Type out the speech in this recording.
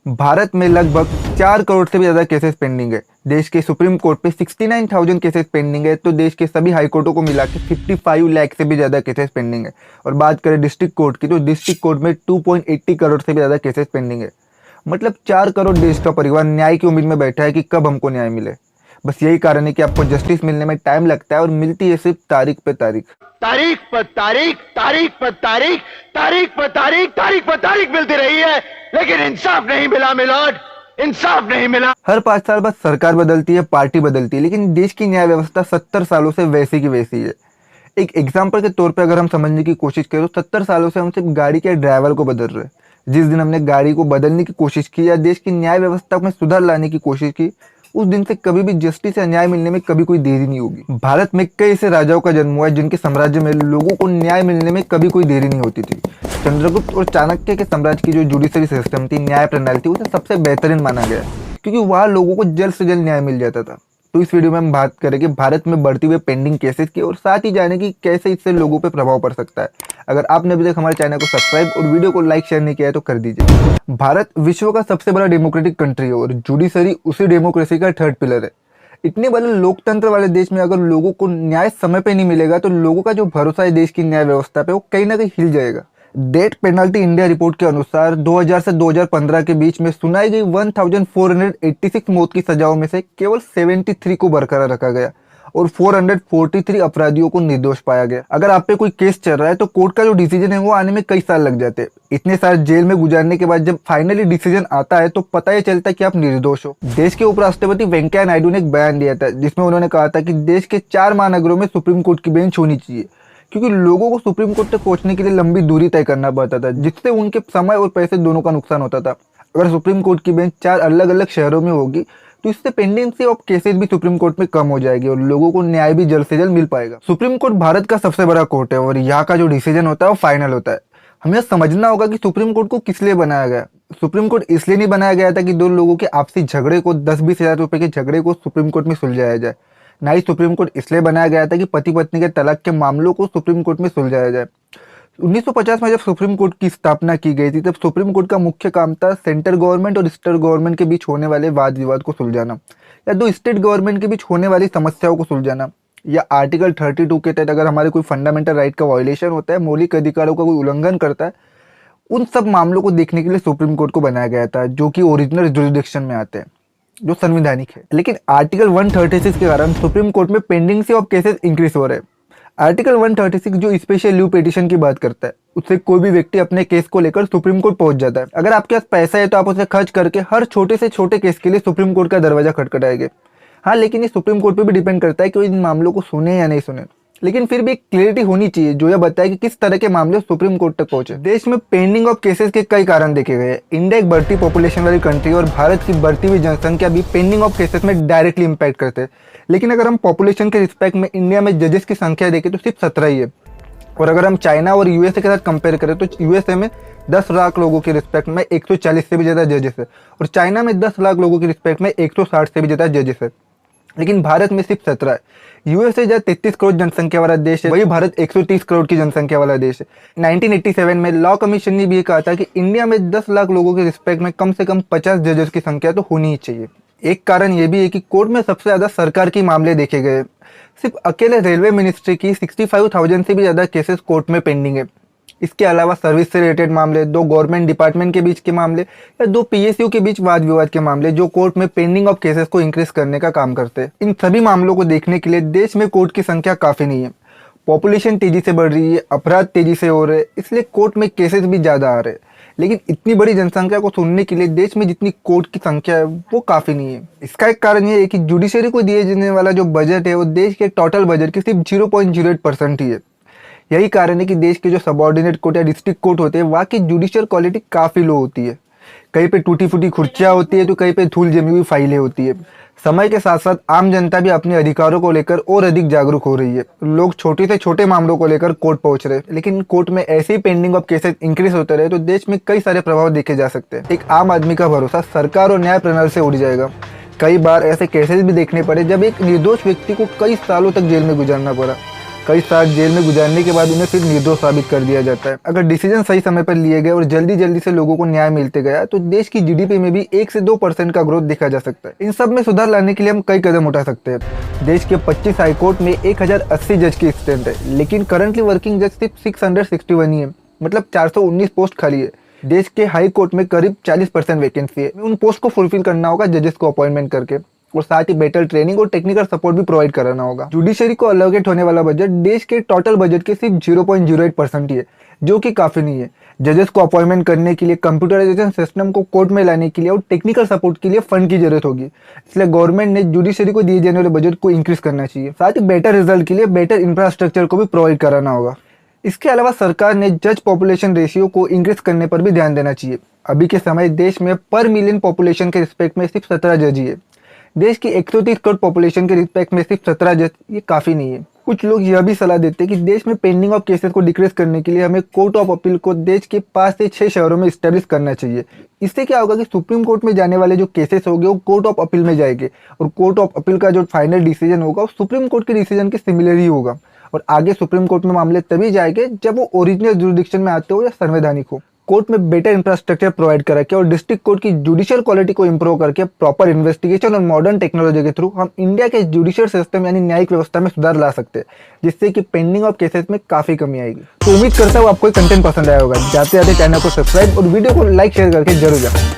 भारत में लगभग 4 करोड़ से भी ज़्यादा केसेस पेंडिंग है। देश के सुप्रीम कोर्ट पे 69,000 केसेस पेंडिंग है, तो देश के सभी हाई कोर्टों को मिला के 55 लाख से भी ज़्यादा केसेस पेंडिंग है। और बात करें डिस्ट्रिक्ट कोर्ट की, तो डिस्ट्रिक्ट कोर्ट में 2.80 करोड़ से भी ज़्यादा केसेस पेंडिंग है। मतलब 4 करोड़ देश का परिवार न्याय की उम्मीद में बैठा है कि कब हमको न्याय मिले। बस यही कारण है कि आपको जस्टिस मिलने में टाइम लगता है और मिलती है सिर्फ तारीख पे तारीख। तारीख पर तारीख, तारीख पर तारीख, तारीख पर तारीख, तारीख पर तारीख मिलती रही है, लेकिन इंसाफ नहीं मिला मिलोड, इंसाफ नहीं मिला। हर 5 साल बाद सरकार बदलती है, पार्टी बदलती है, लेकिन देश की न्याय व्यवस्था 70 सालों से वैसी की वैसी है। एक एग्जाम्पल के तौर पे अगर हम समझने की कोशिश करें तो 70 सालों से हम सिर्फ गाड़ी के ड्राइवर को बदल रहे हैं। जिस दिन हमने गाड़ी को बदलने की कोशिश की या देश की न्याय व्यवस्था में सुधार लाने की कोशिश की, उस दिन से कभी भी जस्टिस या न्याय मिलने में कभी कोई देरी नहीं होगी। भारत में कई ऐसे राजाओं का जन्म हुआ है जिनके साम्राज्य में लोगों को न्याय मिलने में कभी कोई देरी नहीं होती थी। चंद्रगुप्त और चाणक्य के साम्राज्य की जो जुडिशरी सिस्टम थी, न्याय प्रणाली थी, उसे सबसे बेहतरीन माना गया क्योंकि वहाँ लोगों को जल्द से जल्द न्याय मिल जाता था। तो इस वीडियो में हम बात करेंगे भारत में बढ़ती हुई पेंडिंग केसेस की और साथ ही जाने की कैसे इससे लोगों पे प्रभाव पड़ सकता है। अगर आपने अभी तक हमारे चैनल को सब्सक्राइब और वीडियो को लाइक शेयर नहीं किया है तो कर दीजिए। भारत विश्व का सबसे बड़ा डेमोक्रेटिक कंट्री है और जुडिशरी उसी डेमोक्रेसी का थर्ड पिलर है। इतने बड़े लोकतंत्र वाले देश में अगर लोगों को न्याय समय पे नहीं मिलेगा तो लोगों का जो भरोसा है देश की न्याय व्यवस्था पे वो कहीं ना कहीं हिल जाएगा। डेथ पेनल्टी इंडिया रिपोर्ट के अनुसार 2000 से 2015 के बीच में सुनाई गई 1486 मौत की सजाओं में से केवल 73 को बरकरार रखा गया और 443 अपराधियों को निर्दोष पाया गया। अगर आप पे कोई केस चल रहा है तो कोर्ट का जो डिसीजन है वो आने में कई साल लग जाते हैं। इतने साल जेल में गुजारने के बाद जब फाइनली डिसीजन आता है तो पता ही चलता है कि आप निर्दोष हो। देश के उपराष्ट्रपति वेंकैया नायडू ने एक बयान दिया था जिसमें उन्होंने कहा था कि देश के 4 महानगरों में सुप्रीम कोर्ट की बेंच होनी चाहिए क्योंकि लोगों को सुप्रीम कोर्ट तक पहुंचने के लिए लंबी दूरी तय करना पड़ता था, जिससे उनके समय और पैसे दोनों का नुकसान होता था। अगर सुप्रीम कोर्ट की बेंच 4 अलग अलग शहरों में होगी तो इससे पेंडेंसी ऑफ केसेस भी सुप्रीम कोर्ट में कम हो जाएगी और लोगों को न्याय भी जल्द से जल्द मिल पाएगा। सुप्रीम कोर्ट भारत का सबसे बड़ा कोर्ट है और यहाँ का जो डिसीजन होता है वो फाइनल होता है। हमें समझना होगा कि सुप्रीम कोर्ट को किस लिए बनाया गया। सुप्रीम कोर्ट इसलिए नहीं बनाया गया था कि 2 लोगों के आपसी झगड़े को 10-20 हजार रुपए के झगड़े को सुप्रीम कोर्ट में सुलझाया जाए। ना ही सुप्रीम कोर्ट इसलिए बनाया गया था कि पति पत्नी के तलाक के मामलों को सुप्रीम कोर्ट में सुलझाया जाए। 1950 में जब सुप्रीम कोर्ट की स्थापना की गई थी तब सुप्रीम कोर्ट का मुख्य काम था सेंट्रल गवर्नमेंट और स्टेट गवर्नमेंट के बीच होने वाले वाद विवाद को सुलझाना या 2 स्टेट गवर्नमेंट के बीच होने वाली समस्याओं को सुलझाना, या आर्टिकल 32 के तहत अगर हमारे कोई फंडामेंटल राइट का वायलेशन होता है, मौलिक अधिकारों का कोई उल्लंघन करता है, उन सब मामलों को देखने के लिए सुप्रीम कोर्ट को बनाया गया था जो कि ओरिजिनल जुरिडिक्शन में आते हैं, जो संवैधानिक है। लेकिन आर्टिकल 136 के कारण सुप्रीम कोर्ट में पेंडेंसी ऑफ केसेस इंक्रीज हो रहे हैं। आर्टिकल 136 जो स्पेशल लीव पिटीशन की बात करता है, उससे कोई भी व्यक्ति अपने केस को लेकर सुप्रीम कोर्ट पहुंच जाता है। अगर आपके पास पैसा है तो आप उसे खर्च करके हर छोटे से छोटे केस के लिए सुप्रीम कोर्ट का दरवाजा खटखटाएंगे। हाँ, लेकिन ये सुप्रीम कोर्ट पे भी डिपेंड करता है कि वो इन मामलों को सुने या नहीं सुने, लेकिन फिर भी एक क्लियरिटी होनी चाहिए जो यह बताए कि किस तरह के मामले सुप्रीम कोर्ट तक पहुंचे। देश में पेंडिंग ऑफ केसेस के कई कारण देखे गए हैं। इंडिया एक बढ़ती पॉपुलेशन वाली कंट्री और भारत की बढ़ती हुई जनसंख्या भी पेंडिंग ऑफ केसेस में डायरेक्टली इंपैक्ट करते हैं। लेकिन अगर हम पॉपुलेशन के रिस्पेक्ट में इंडिया में जजेस की संख्या देखें तो सिर्फ 17 ही है। और अगर हम चाइना और यूएसए के साथ कंपेयर करें तो यूएसए में 10 लाख लोगों के रिस्पेक्ट में 140 से भी ज्यादा जजेस है और चाइना में 10 लाख लोगों के रिस्पेक्ट में 160 से भी ज्यादा जजेस है। लेकिन भारत में सिर्फ 17 है। यूएसए जहाँ 33 करोड़ जनसंख्या वाला देश है, वही भारत 130 करोड़ की जनसंख्या वाला देश है। 1987 में लॉ कमीशन ने भी ये कहा था कि इंडिया में 10 लाख लोगों के रिस्पेक्ट में कम से कम 50 जजेस की संख्या तो होनी ही चाहिए। एक कारण ये भी है कि कोर्ट में सबसे ज्यादा सरकार के मामले देखे गए। सिर्फ अकेले रेलवे मिनिस्ट्री की 65,000 से भी ज्यादा केसेस कोर्ट में पेंडिंग है। इसके अलावा सर्विस से रिलेटेड मामले, 2 गवर्नमेंट डिपार्टमेंट के बीच के मामले या 2 पीएसयू के बीच वाद विवाद के मामले जो कोर्ट में पेंडिंग ऑफ केसेस को इंक्रीज करने का काम करते हैं। इन सभी मामलों को देखने के लिए देश में कोर्ट की संख्या काफी नहीं है। पॉपुलेशन तेजी से बढ़ रही है, अपराध तेजी से हो रहे हैं, इसलिए कोर्ट में केसेस भी ज्यादा आ रहे हैं। लेकिन इतनी बड़ी जनसंख्या को सुनने के लिए देश में जितनी कोर्ट की संख्या है वो काफी नहीं है। इसका एक कारण ये है कि जुडिशरी को दिए जाने वाला जो बजट है वो देश के टोटल बजट की सिर्फ 0.08% ही है। यही कारण है कि देश के जो सबऑर्डिनेट कोर्ट या डिस्ट्रिक्ट कोर्ट होते हैं वहाँ की जुडिशियल क्वालिटी काफ़ी लो होती है। कहीं पे टूटी फूटी खुर्चियाँ होती है तो कहीं पे धूल जमी हुई फाइलें होती है। समय के साथ साथ आम जनता भी अपने अधिकारों को लेकर और अधिक जागरूक हो रही है। लोग छोटे से छोटे मामलों को लेकर कोर्ट पहुंच रहे हैं, लेकिन कोर्ट में ऐसे ही पेंडिंग ऑफ केसेस इंक्रीज होते रहे तो देश में कई सारे प्रभाव देखे जा सकते हैं। एक आम आदमी का भरोसा सरकार और न्याय प्रणाली से उड़ जाएगा। कई बार ऐसे केसेस भी देखने पड़े जब एक निर्दोष व्यक्ति को कई सालों तक जेल में गुजारना पड़ा। कई साल जेल में गुजारने के बाद उन्हें फिर निर्दोष साबित कर दिया जाता है। अगर डिसीजन सही समय पर लिए गए और जल्दी जल्दी से लोगों को न्याय मिलते गया तो देश की जीडीपी में भी 1 से 2% का ग्रोथ देखा जा सकता है। इन सब में सुधार लाने के लिए हम कई कदम उठा सकते हैं। देश के 25 हाईकोर्ट में 1080 जज की स्ट्रेंथ है, लेकिन करंटली वर्किंग जज सिर्फ 661 ही है, मतलब 419 पोस्ट खाली है। देश के हाई कोर्ट में करीब 40% वैकेंसी है। उन पोस्ट को फुलफिल करना होगा जजेस को अपॉइंटमेंट करके, और साथ ही बेटर ट्रेनिंग और टेक्निकल सपोर्ट भी प्रोवाइड कराना होगा। जुडिशरी को अलोकेट होने वाला बजट देश के टोटल बजट के सिर्फ 0.08% ही है, जो कि काफी नहीं है। जजेस को अपॉइंटमेंट करने के लिए, कंप्यूटराइजेशन सिस्टम को कोर्ट में लाने के लिए और टेक्निकल सपोर्ट के लिए फंड की जरूरत होगी। इसलिए गवर्नमेंट ने जुडिशरी को दिए जाने वाले बजट को इंक्रीज करना चाहिए। साथ ही बेटर रिजल्ट के लिए बेटर इंफ्रास्ट्रक्चर को भी प्रोवाइड कराना होगा। इसके अलावा सरकार ने जज पॉपुलेशन रेशियो को इंक्रीज करने पर भी ध्यान देना चाहिए। अभी के समय देश में पर मिलियन पॉपुलेशन के रिस्पेक्ट में सिर्फ 17 जज ही है। देश की 130 करोड़ पॉपुलेशन के रिस्पेक्ट में सिर्फ 17 जज, ये काफी नहीं है। कुछ लोग यह भी सलाह देते हैं कि देश में पेंडिंग ऑफ केसेस को डिक्रीज करने के लिए हमें कोर्ट ऑफ अपील को देश के 5 से 6 शहरों में स्टैब्लिश करना चाहिए। इससे क्या होगा कि सुप्रीम कोर्ट में जाने वाले जो केसेस होंगे वो कोर्ट ऑफ अपील में जाएंगे, और कोर्ट ऑफ अपील का जो फाइनल डिसीजन होगा वो सुप्रीम कोर्ट के डिसीजन के सिमिलर ही होगा। और आगे सुप्रीम कोर्ट में मामले तभी जाएंगे जब वो ओरिजिनल जुरिडिक्शन में आते हो या संवैधानिक हो। कोर्ट में बेटर इंफ्रास्ट्रक्चर प्रोवाइड करा के और डिस्ट्रिक्ट कोर्ट की जुडिशियल क्वालिटी को इंप्रूव करके प्रॉपर इन्वेस्टिगेशन और मॉडर्न टेक्नोलॉजी के थ्रू हम इंडिया के जुडिशियल सिस्टम यानी न्यायिक व्यवस्था में सुधार ला सकते हैं, जिससे कि पेंडिंग ऑफ केसेस में काफी कमी आएगी। तो उम्मीद करता हूँ आपको कंटेंट पसंद आया होगा। जाते जाते चैनल को सब्सक्राइब और वीडियो को लाइक शेयर करके जरूर जाए।